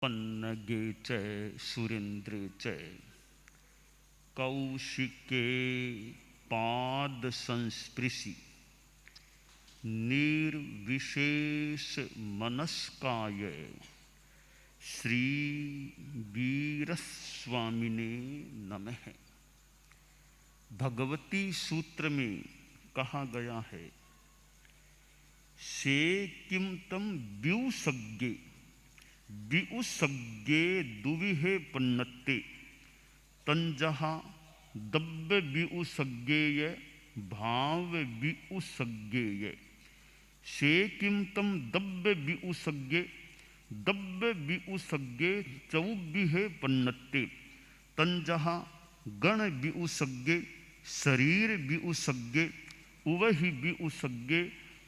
पन्नगे च सुरेन्द्रे च कौशिके पाद संस्पृशि निर्विशेष मनस्काय श्री वीरस्वामिने नमः। भगवती सूत्र में कहा गया है, से किम तम व्युसज्ञे व्युसज्ञे दुविहे पन्नत्ते तंजहा दब्ब व्युसज्ञेय भाव व्युसज्ञेय। से किम तम दब्ब व्युसज्ञे दब्ब व्युसज्ञे चौबिहे पन्नत्ते तंजहा गण व्युसज्ञे शरीर व्युसज्ञे उवहि व्युसज्ञे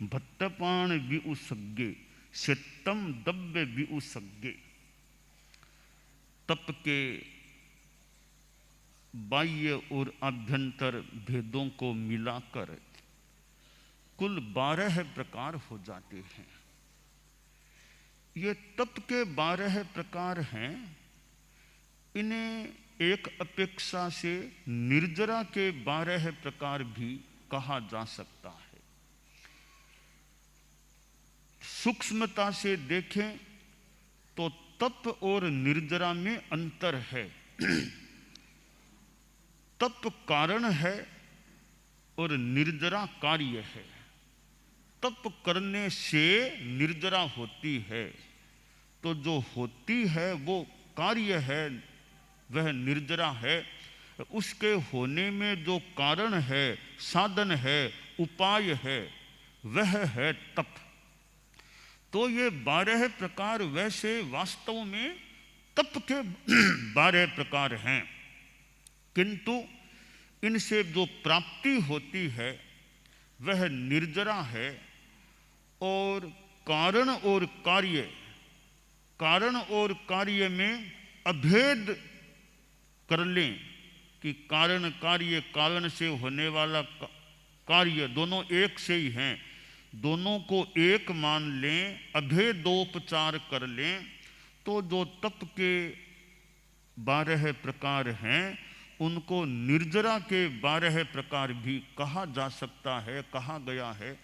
भट्टपाण व्युसज्ञे शतम दब्ब व्युसज्ञे। तप के बाह्य और आभ्यंतर भेदों को मिलाकर कुल 12 प्रकार हो जाते हैं। ये तप के 12 प्रकार हैं। इन्हें एक अपेक्षा से निर्जरा के 12 प्रकार भी कहा जा सकता है। सूक्ष्मता से देखें तो तप और निर्जरा में अंतर है। तप कारण है और निर्जरा कार्य है। तप करने से निर्जरा होती है, तो जो होती है वो कार्य है, वह निर्जरा है। उसके होने में जो कारण है, साधन है, उपाय है, वह है तप। तो ये 12 प्रकार वैसे वास्तव में तप के 12 प्रकार हैं, किंतु इनसे जो प्राप्ति होती है वह निर्जरा है। और कारण और कार्य में अभेद कर लें कि कारण कार्य, कारण से होने वाला कार्य दोनों एक से ही हैं, दोनों को एक मान लें, अभेदोपचार कर लें, तो जो तप के 12 प्रकार हैं उनको निर्जरा के 12 प्रकार भी कहा जा सकता है, कहा गया है।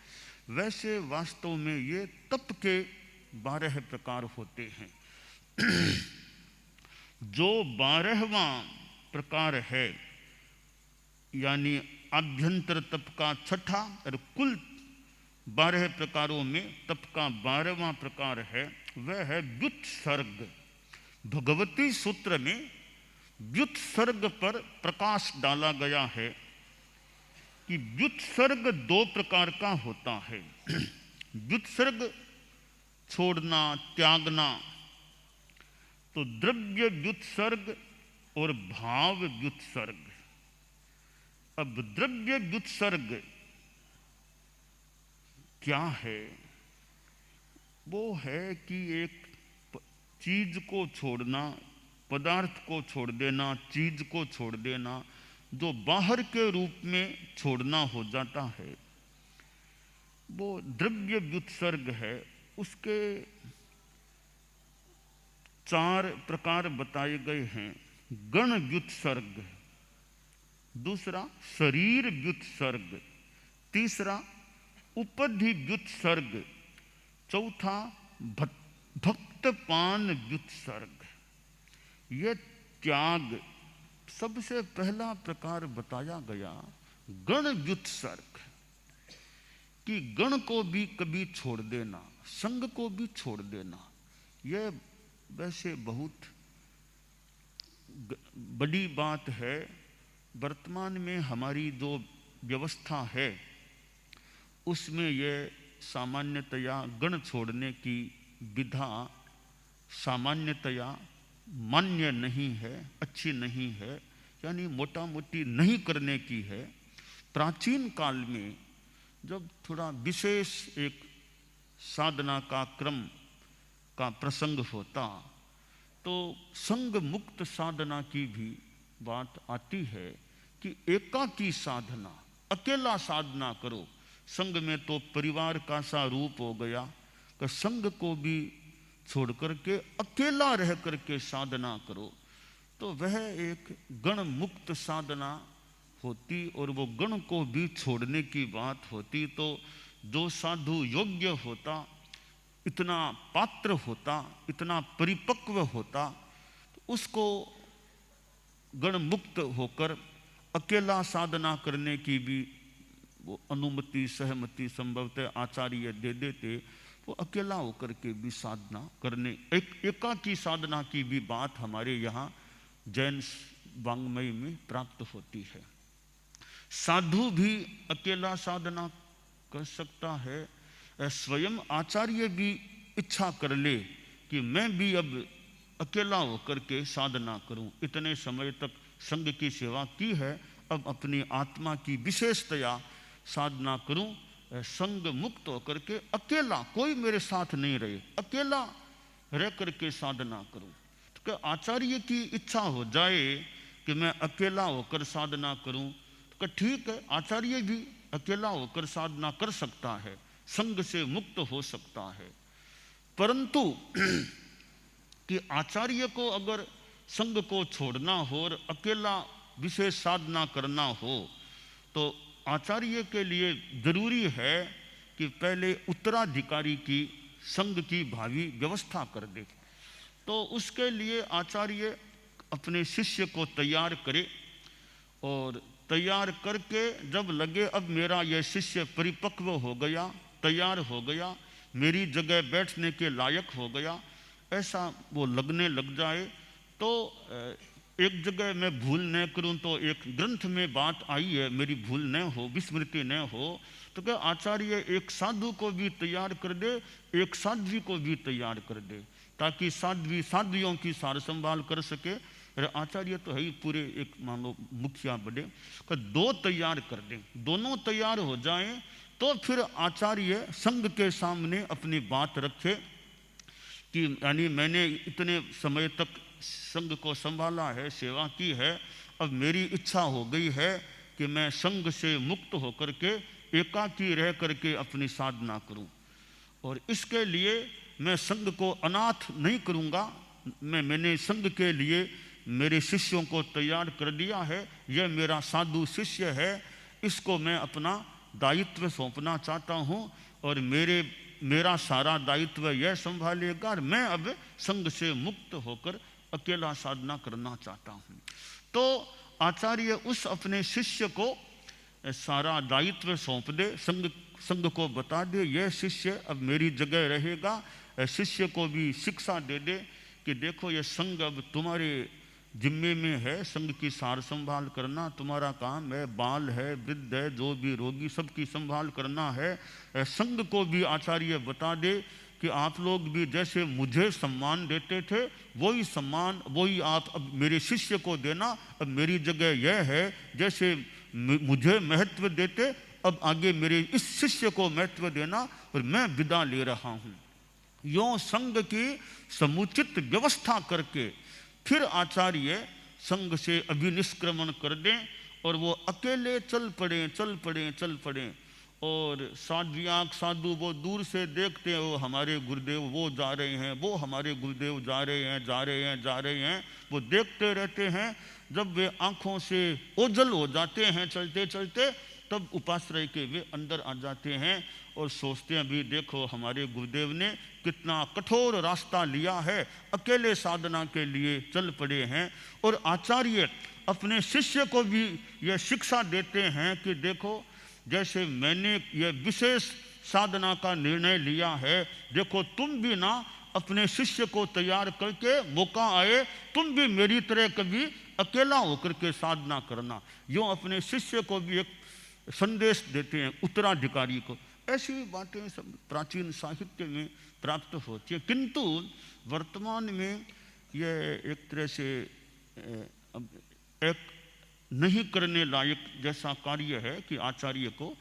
वैसे वास्तव में ये तप के 12 प्रकार होते हैं। जो 12वां प्रकार है, यानी आभ्यंतर तप का 6ठा और कुल 12 प्रकारों में तप का 12वां प्रकार है, वह है व्युत्सर्ग। भगवती सूत्र में व्युत्सर्ग पर प्रकाश डाला गया है कि व्युत्सर्ग 2 प्रकार का होता है। व्युत्सर्ग छोड़ना, त्यागना, तो द्रव्य व्युत्सर्ग और भाव व्युत्सर्ग। अब द्रव्य व्युत्सर्ग क्या है? वो है कि एक चीज को छोड़ना, पदार्थ को छोड़ देना, चीज को छोड़ देना, जो बाहर के रूप में छोड़ना हो जाता है, वो द्रव्य व्युत्सर्ग है। उसके 4 प्रकार बताए गए हैं। गण व्युत्सर्ग, दूसरा शरीर व्युत्सर्ग, तीसरा उपधि व्युत्सर्ग, चौथा भक्तपान व्युत्सर्ग। ये त्याग सबसे पहला प्रकार बताया गया, गण व्युत्सर्ग, कि गण को भी कभी छोड़ देना, संग को भी छोड़ देना। यह वैसे बहुत बड़ी बात है। वर्तमान में हमारी जो व्यवस्था है उसमें यह सामान्यतया गण छोड़ने की विधा सामान्यतया मान्य नहीं है, अच्छी नहीं है, यानी मोटा मोटी नहीं करने की है। प्राचीन काल में जब थोड़ा विशेष एक साधना का क्रम का प्रसंग होता तो संग मुक्त साधना की भी बात आती है कि एकाकी साधना, अकेला साधना करो। संग में तो परिवार का सा रूप हो गया कि संग को भी छोड़ करके अकेला रह करके साधना करो, तो वह एक गण मुक्त साधना होती और वो गण को भी छोड़ने की बात होती। तो जो साधु योग्य होता, इतना पात्र होता, इतना परिपक्व होता, तो उसको गण मुक्त होकर अकेला साधना करने की भी वो अनुमति सहमति संभवतः आचार्य दे देते। वो अकेला होकर के भी साधना करने, एकाकी साधना की भी बात हमारे यहाँ जैन वाङ्मय में प्राप्त होती है। साधु भी अकेला साधना कर सकता है। स्वयं आचार्य भी इच्छा कर ले कि मैं भी अब अकेला होकर के साधना करूं, इतने समय तक संघ की सेवा की है, अब अपनी आत्मा की विशेषतया साधना करूं, संग मुक्त होकर के अकेला, कोई मेरे साथ नहीं रहे, अकेला रह करके साधना करूं। तो क्या आचार्य की इच्छा हो जाए कि मैं अकेला होकर साधना करूं, तो क्या ठीक है, आचार्य भी अकेला होकर साधना कर सकता है, संग से मुक्त हो सकता है। परंतु कि आचार्य को अगर संग को छोड़ना हो और अकेला विशेष साधना करना हो, तो आचार्य के लिए जरूरी है कि पहले उत्तराधिकारी की संघ की भावी व्यवस्था कर दे। तो उसके लिए आचार्य अपने शिष्य को तैयार करे और तैयार करके जब लगे अब मेरा यह शिष्य परिपक्व हो गया, तैयार हो गया, मेरी जगह बैठने के लायक हो गया, ऐसा वो लगने लग जाए, तो एक जगह मैं भूल न करूं, तो एक ग्रंथ में बात आई है, मेरी भूल न हो, विस्मृति न हो, तो क्या आचार्य एक साधु को भी तैयार कर दे, एक साध्वी को भी तैयार कर दे, ताकि साध्वी साध्वियों की सार संभाल कर सके। अरे आचार्य तो है ही पूरे एक मान लो मुखिया बने, तो दो तैयार कर दें, दोनों तैयार हो जाएं, तो फिर आचार्य संघ के सामने अपनी बात रखे कि यानी मैंने इतने समय तक संघ को संभाला है, सेवा की है, अब मेरी इच्छा हो गई है कि मैं संघ से मुक्त होकर के एकाकी रह करके अपनी साधना करूं, और इसके लिए मैं संघ को अनाथ नहीं करूंगा, मैंने संघ के लिए मेरे शिष्यों को तैयार कर दिया है, यह मेरा साधु शिष्य है, इसको मैं अपना दायित्व सौंपना चाहता हूं और मेरा सारा दायित्व यह संभालेगा, और मैं अब संघ से मुक्त होकर अकेला साधना करना चाहता हूं। तो आचार्य उस अपने शिष्य को सारा दायित्व सौंप दे, संघ को बता दे यह शिष्य अब मेरी जगह रहेगा, शिष्य को भी शिक्षा दे दे कि देखो यह संघ अब तुम्हारे जिम्मे में है, संघ की सार संभाल करना तुम्हारा काम है, बाल है, वृद्ध है, जो भी रोगी सबकी संभाल करना है। संघ को भी आचार्य बता दे कि आप लोग भी जैसे मुझे सम्मान देते थे, वही सम्मान वही आप अब मेरे शिष्य को देना, अब मेरी जगह यह है, जैसे मुझे महत्व देते अब आगे मेरे इस शिष्य को महत्व देना, और मैं विदा ले रहा हूँ। यों संघ की समुचित व्यवस्था करके फिर आचार्य संघ से अभिनिष्क्रमण कर दें और वो अकेले चल पड़े। और साध्वियाक साधु वो दूर से देखते हैं, वो हमारे गुरुदेव वो जा रहे हैं, वो हमारे गुरुदेव जा रहे हैं, वो देखते रहते हैं। जब वे आँखों से ओझल हो जाते हैं चलते चलते, तब उपाश्रय के वे अंदर आ जाते हैं और सोचते हैं भी देखो हमारे गुरुदेव ने कितना कठोर रास्ता लिया है, अकेले साधना के लिए चल पड़े हैं। और आचार्य अपने शिष्य को भी यह शिक्षा देते हैं कि देखो जैसे मैंने यह विशेष साधना का निर्णय लिया है, देखो तुम भी ना अपने शिष्य को तैयार करके मौका आए तुम भी मेरी तरह कभी अकेला होकर के साधना करना। यूँ अपने शिष्य को भी एक संदेश देते हैं उत्तराधिकारी को। ऐसी बातें सब प्राचीन साहित्य में प्राप्त होती है, किंतु वर्तमान में यह एक तरह से एक नहीं करने लायक जैसा कार्य है कि आचार्य को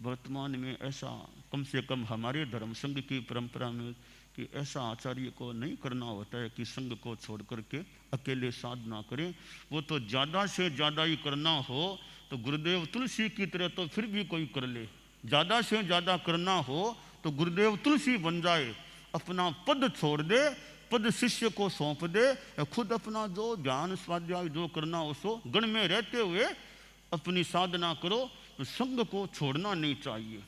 वर्तमान में ऐसा, कम से कम हमारे धर्म संघ की परंपरा में, कि ऐसा आचार्य को नहीं करना होता है कि संघ को छोड़ करके अकेले साधना करें। वो तो ज़्यादा से ज़्यादा ही करना हो तो गुरुदेव तुलसी की तरह तो फिर भी कोई कर ले, ज़्यादा से ज़्यादा करना हो तो गुरुदेव तुलसी बन जाए, अपना पद छोड़ दे, पद शिष्य को सौंप दे, खुद अपना जो ज्ञान स्वाध्याय जो करना उसको गण में रहते हुए अपनी साधना करो। तो संग को छोड़ना नहीं चाहिए।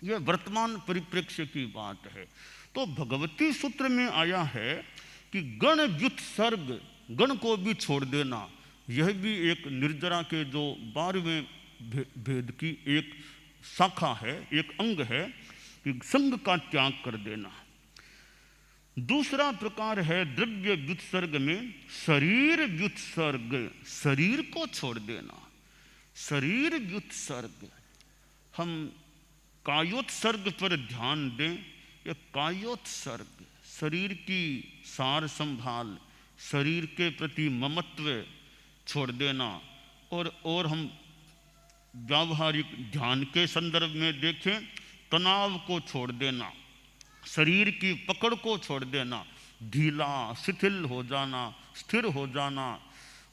यह वर्तमान परिप्रेक्ष्य की बात है। तो भगवती सूत्र में आया है कि गण व्युत्सर्ग, गण को भी छोड़ देना, यह भी एक निर्जरा के जो 12वें भेद की एक शाखा है, एक अंग है कि संग का त्याग कर देना। दूसरा प्रकार है द्रव्य व्युत्सर्ग में शरीर व्युत्सर्ग, शरीर को छोड़ देना। शरीर व्युत्सर्ग, हम कायोत्सर्ग पर ध्यान दें। यह कायोत्सर्ग शरीर की सार संभाल, शरीर के प्रति ममत्व छोड़ देना। और हम व्यावहारिक ध्यान के संदर्भ में देखें, तनाव को छोड़ देना, शरीर की पकड़ को छोड़ देना, ढीला शिथिल हो जाना, स्थिर हो जाना,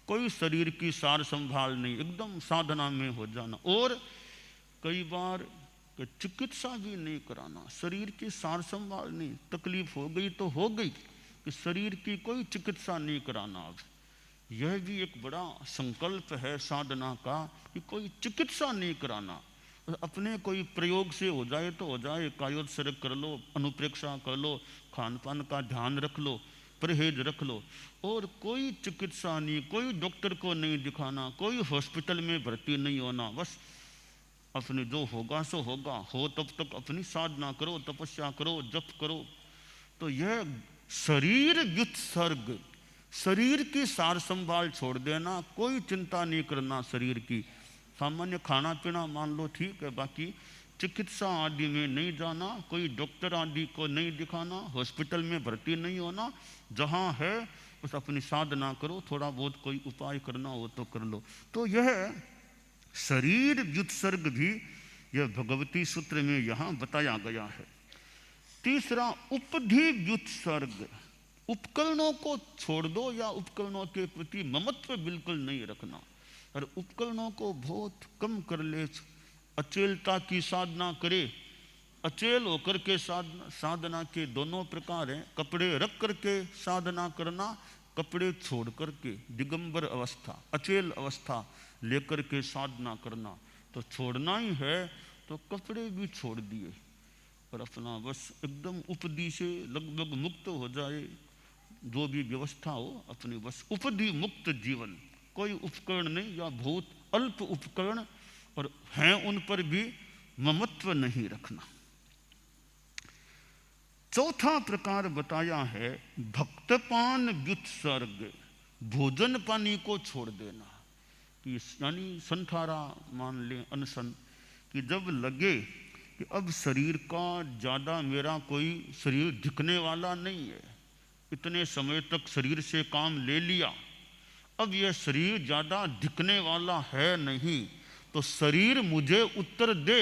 कोई शरीर की सार संभाल नहीं, एकदम साधना में हो जाना। और कई बार चिकित्सा भी नहीं कराना, शरीर की सार संभाल नहीं, तकलीफ हो गई तो हो गई, कि शरीर की कोई चिकित्सा नहीं कराना। अब यह भी एक बड़ा संकल्प है साधना का कि कोई चिकित्सा नहीं कराना, अपने कोई प्रयोग से हो जाए तो हो जाए, कायोत्सर्ग कर लो, अनुप्रेक्षा कर लो, खान पान का ध्यान रख लो, परहेज रख लो, और कोई चिकित्सा नहीं, कोई डॉक्टर को नहीं दिखाना, कोई हॉस्पिटल में भर्ती नहीं होना, बस अपने जो होगा सो होगा, हो तब तक अपनी साधना करो, तपस्या करो, जप करो। तो यह शरीर व्युत्सर्ग, शरीर की सार संभाल छोड़ देना, कोई चिंता नहीं करना शरीर की। सामान्य खाना पीना मान लो ठीक है, बाकी चिकित्सा आदि में नहीं जाना, कोई डॉक्टर आदि को नहीं दिखाना, हॉस्पिटल में भर्ती नहीं होना, जहाँ है बस अपनी साधना करो, थोड़ा बहुत कोई उपाय करना हो तो कर लो। तो यह शरीर व्युत्सर्ग भी यह भगवती सूत्र में यहाँ बताया गया है। तीसरा उपधि व्युत्सर्ग, उपकरणों को छोड़ दो या उपकरणों के प्रति ममत्व बिल्कुल नहीं रखना, और उपकरणों को बहुत कम कर ले, अचेलता की साधना करे। अचेल होकर के साधना के दोनों प्रकार हैं, कपड़े रख करके साधना करना, कपड़े छोड़ करके दिगंबर अवस्था, अचेल अवस्था लेकर के साधना करना। तो छोड़ना ही है तो कपड़े भी छोड़ दिए और अपना बस एकदम उपधि से लगभग मुक्त हो जाए, जो भी व्यवस्था हो अपनी बस उपधि मुक्त जीवन, कोई उपकरण नहीं या बहुत अल्प उपकरण, और हैं उन पर भी ममत्व नहीं रखना। चौथा प्रकार बताया है भक्तपान व्युत्सर्ग, भोजन पानी को छोड़ देना। कि यानी संठारा मान लें, अनशन, कि जब लगे कि अब शरीर का ज़्यादा मेरा कोई शरीर दिखने वाला नहीं है, इतने समय तक शरीर से काम ले लिया, अब यह शरीर ज़्यादा दिखने वाला है नहीं, तो शरीर मुझे उत्तर दे,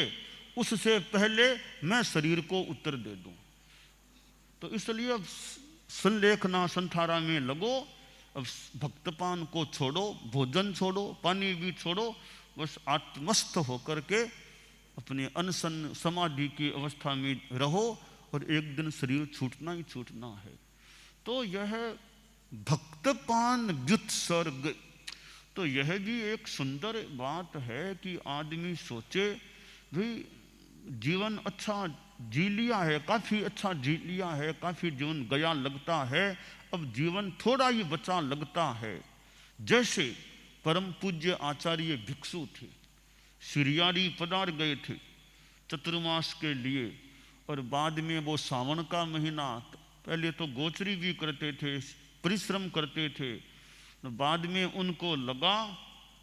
उससे पहले मैं शरीर को उत्तर दे दूं। तो इसलिए अब संलेखना संठारा में लगो, अब भक्तपान को छोड़ो, भोजन छोड़ो, पानी भी छोड़ो, बस आत्मस्थ होकर के अपने अनशन समाधि की अवस्था में रहो, और एक दिन शरीर छूटना ही छूटना है। तो यह भक्तपान व्युत्सर्ग, तो यह भी एक सुंदर बात है कि आदमी सोचे भी जीवन अच्छा जी लिया है, काफ़ी अच्छा जी लिया है, काफ़ी जीवन गया लगता है, अब जीवन थोड़ा ही बचा लगता है। जैसे परम पूज्य आचार्य भिक्षु थे, सिरियारी पधार गए थे चतुर्मास के लिए, और बाद में वो सावन का महीना, पहले तो गोचरी भी करते थे, परिश्रम करते थे, बाद में उनको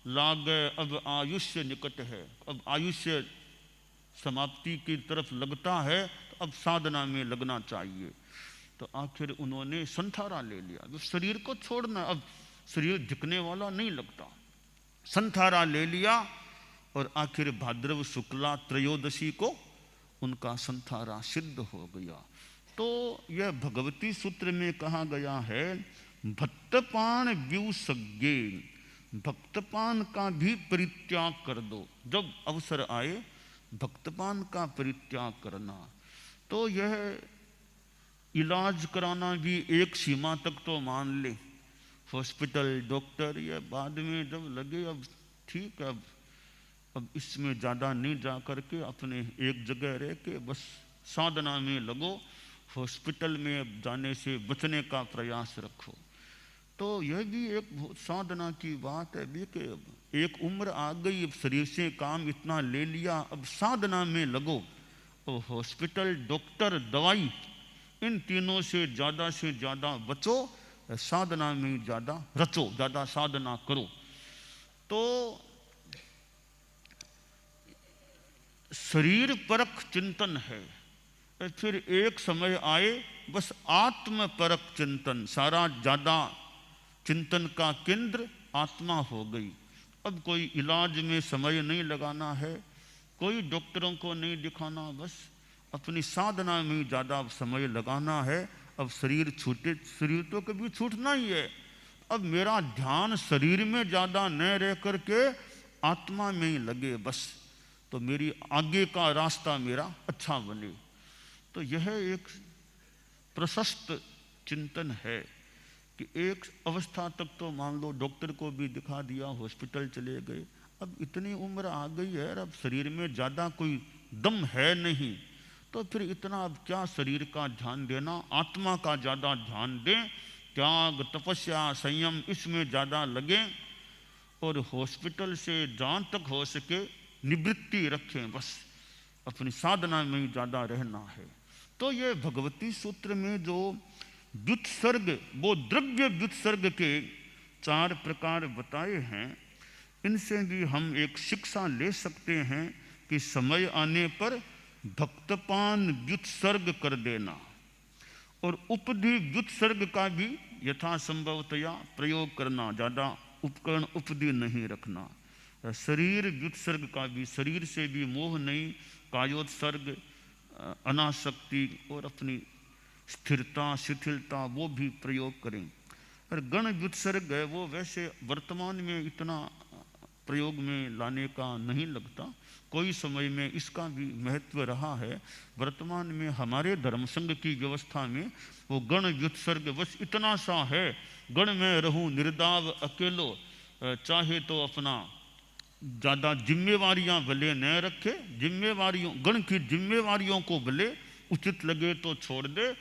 लाग अब आयुष्य निकट है, अब आयुष्य समाप्ति की तरफ लगता है, तो अब साधना में लगना चाहिए। तो आखिर उन्होंने संठारा ले लिया, जो शरीर को छोड़ना, अब शरीर दिखने वाला नहीं लगता, संठारा ले लिया, और आखिर भाद्रव शुक्ला त्रयोदशी को उनका संठारा सिद्ध हो गया। तो यह भगवती सूत्र में कहा गया है भक्तपान व्युत्सर्गे, भक्तपान का भी परित्याग कर दो, जब अवसर आए भक्तपान का परित्याग करना। तो यह इलाज कराना भी एक सीमा तक तो मान ले, हॉस्पिटल डॉक्टर ये बाद में जब लगे अब ठीक है, अब इसमें ज़्यादा नहीं जा करके अपने एक जगह रह के बस साधना में लगो, हॉस्पिटल में अब जाने से बचने का प्रयास रखो। तो यह भी एक बहुत साधना की बात है भी कि अब एक उम्र आ गई, अब शरीर से काम इतना ले लिया, अब साधना में लगो। और हॉस्पिटल डॉक्टर दवाई इन तीनों से ज़्यादा बचो, साधना में ज़्यादा रचो, ज़्यादा साधना करो। तो शरीर परक चिंतन है, फिर एक समय आए बस आत्म परक चिंतन, सारा ज़्यादा चिंतन का केंद्र आत्मा हो गई। अब कोई इलाज में समय नहीं लगाना है, कोई डॉक्टरों को नहीं दिखाना, बस अपनी साधना में ज़्यादा समय लगाना है। अब शरीर छूटे, शरीर तो कभी छूटना ही है, अब मेरा ध्यान शरीर में ज़्यादा न रह करके आत्मा में ही लगे बस, तो मेरी आगे का रास्ता मेरा अच्छा बने। तो यह एक प्रशस्त चिंतन है कि एक अवस्था तक तो मान लो डॉक्टर को भी दिखा दिया, हॉस्पिटल चले गए, अब इतनी उम्र आ गई है, अब शरीर में ज़्यादा कोई दम है नहीं, तो फिर इतना अब क्या शरीर का ध्यान देना, आत्मा का ज़्यादा ध्यान दें, त्याग तपस्या संयम इसमें ज़्यादा लगें, और हॉस्पिटल से जहाँ तक हो सके निवृत्ति रखें, बस अपनी साधना में ही ज़्यादा रहना है। तो ये भगवती सूत्र में जो व्युत्सर्ग, वो द्रव्य व्युत्सर्ग के 4 प्रकार बताए हैं, इनसे भी हम एक शिक्षा ले सकते हैं कि समय आने पर भक्तपान व्युत्सर्ग कर देना, और उपधि व्युत्सर्ग का भी यथासंभवतया प्रयोग करना, ज़्यादा उपकरण उपधि नहीं रखना। शरीर व्युत्सर्ग का भी, शरीर से भी मोह नहीं, कायोत्सर्ग, अनासक्ति और अपनी स्थिरता शिथिलता वो भी प्रयोग करें। और गण व्युत्सर्ग है वो वैसे वर्तमान में इतना प्रयोग में लाने का नहीं लगता, कोई समय में इसका भी महत्व रहा है। वर्तमान में हमारे धर्म संघ की व्यवस्था में वो गण व्युत्सर्ग बस इतना सा है, गण में रहूं निर्दाव अकेलो, चाहे तो अपना ज़्यादा जिम्मेवारियां भले न रखे, जिम्मेवारियों गण की जिम्मेवारियों को भले उचित लगे तो छोड़ दे,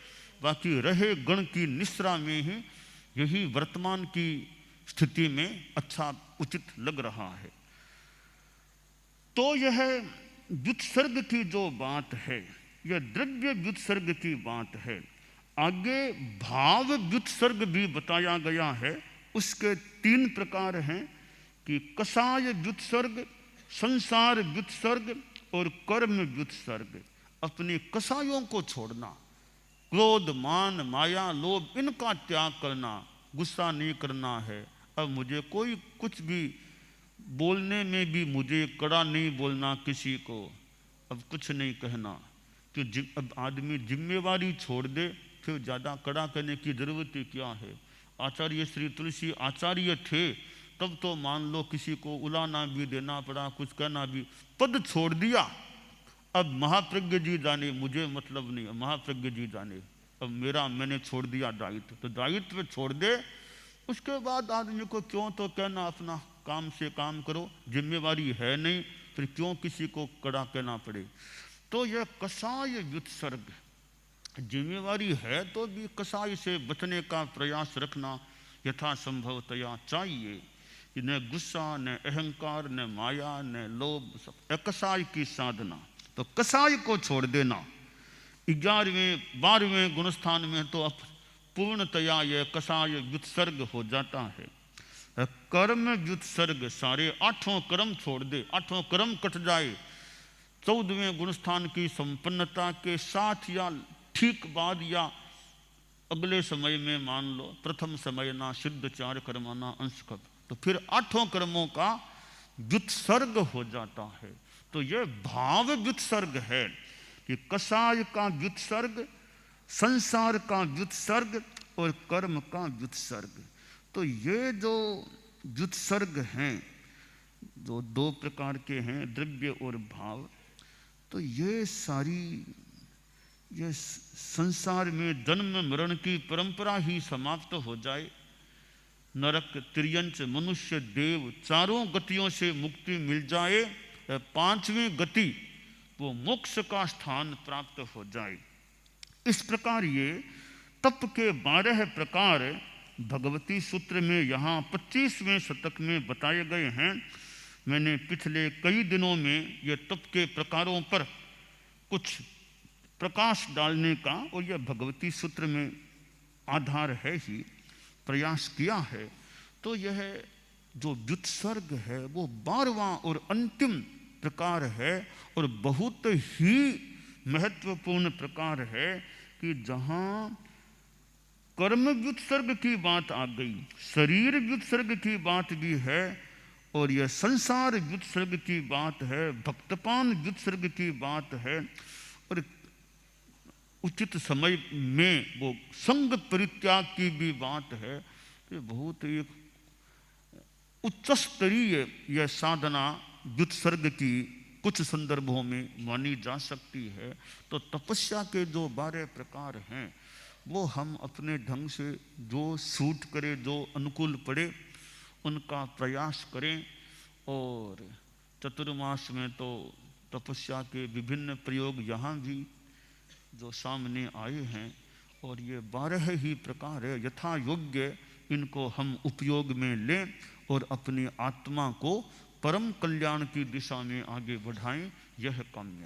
बाकी रहे गण की निश्रा में ही, यही वर्तमान की स्थिति में अच्छा उचित लग रहा है। तो यह व्युत्सर्ग की जो बात है, यह द्रव्य व्युत्सर्ग की बात है। आगे भाव व्युत्सर्ग भी बताया गया है, उसके 3 प्रकार हैं कि कषाय व्युत्सर्ग, संसार व्युत्सर्ग और कर्म व्युत्सर्ग। अपने कषायों को छोड़ना, क्रोध मान माया लोभ इनका त्याग करना, गुस्सा नहीं करना है। अब मुझे कोई कुछ भी बोलने में भी मुझे कड़ा नहीं बोलना किसी को, अब कुछ नहीं कहना, कि अब आदमी जिम्मेवारी छोड़ दे, फिर ज़्यादा कड़ा कहने की ज़रूरत ही क्या है। आचार्य श्री तुलसी आचार्य थे, तब तो मान लो किसी को उलाना भी देना पड़ा, कुछ कहना भी, पद छोड़ दिया। अब महाप्रज्ञ जी जाने, मुझे मतलब नहीं, महाप्रज्ञ जी जाने, अब मैंने छोड़ दिया दायित्व, तो दायित्व छोड़ दे। उसके बाद आदमी को क्यों तो कहना, अपना काम से काम करो, जिम्मेवारी है नहीं, फिर क्यों किसी को कड़ा कहना पड़े। तो यह कषाय व्युत्सर्ग, जिम्मेवारी है तो भी कषाय से बचने का प्रयास रखना यथासंभवतया चाहिए। न गुस्सा, न अहंकार, न माया, न लोभ, सब अकषाय की साधना। तो कषाय को छोड़ देना। 11वें 12वें गुणस्थान में तो अब पूर्णतया यह कषाय व्युत्सर्ग हो जाता है। कर्म व्युत्सर्ग, सारे 8 कर्म छोड़ दे, 8 कर्म कट जाए। 14वें गुणस्थान की संपन्नता के साथ या ठीक बाद या अगले समय में मान लो प्रथम समय ना सिद्ध 4 कर्माना अंश कब, तो फिर 8 कर्मों का व्युत्सर्ग हो जाता है। तो यह भाव व्युत्सर्ग है कि कषाय का व्युत्सर्ग, संसार का व्युत्सर्ग और कर्म का व्युत्सर्ग। तो ये जो व्युत्सर्ग हैं, जो 2 प्रकार के हैं, द्रव्य और भाव, तो ये सारी ये संसार में जन्म मरण की परंपरा ही समाप्त हो जाए, नरक, तिर्यंच, मनुष्य, देव चारों गतियों से मुक्ति मिल जाए, पांचवी गति वो मोक्ष का स्थान प्राप्त हो जाए। इस प्रकार ये तप के 12 प्रकार भगवती सूत्र में यहाँ 25वें शतक में बताए गए हैं। मैंने पिछले कई दिनों में ये तप के प्रकारों पर कुछ प्रकाश डालने का, और यह भगवती सूत्र में आधार है ही, प्रयास किया है। तो यह जो व्युत्सर्ग है वो 12वां और अंतिम प्रकार है, और बहुत ही महत्वपूर्ण प्रकार है कि जहाँ कर्म व्युत्सर्ग की बात आ गई, शरीर व्युत्सर्ग की बात भी है, और यह संसार व्युत्सर्ग की बात है, भक्तपान व्युत्सर्ग की बात है, और उचित समय में वो संग परित्याग की भी बात है। तो बहुत एक उच्च स्तरीय यह साधना व्युत्सर्ग की कुछ संदर्भों में मानी जा सकती है। तो तपस्या के जो 12 प्रकार हैं वो हम अपने ढंग से जो सूट करे, जो अनुकूल पड़े, उनका प्रयास करें। और चतुर्मास में तो तपस्या के विभिन्न प्रयोग यहाँ भी जो सामने आए हैं, और ये 12 ही प्रकार है। यथा योग्य इनको हम उपयोग में लें और अपनी आत्मा को परम कल्याण की दिशा में आगे बढ़ाएं, यह काम्य है।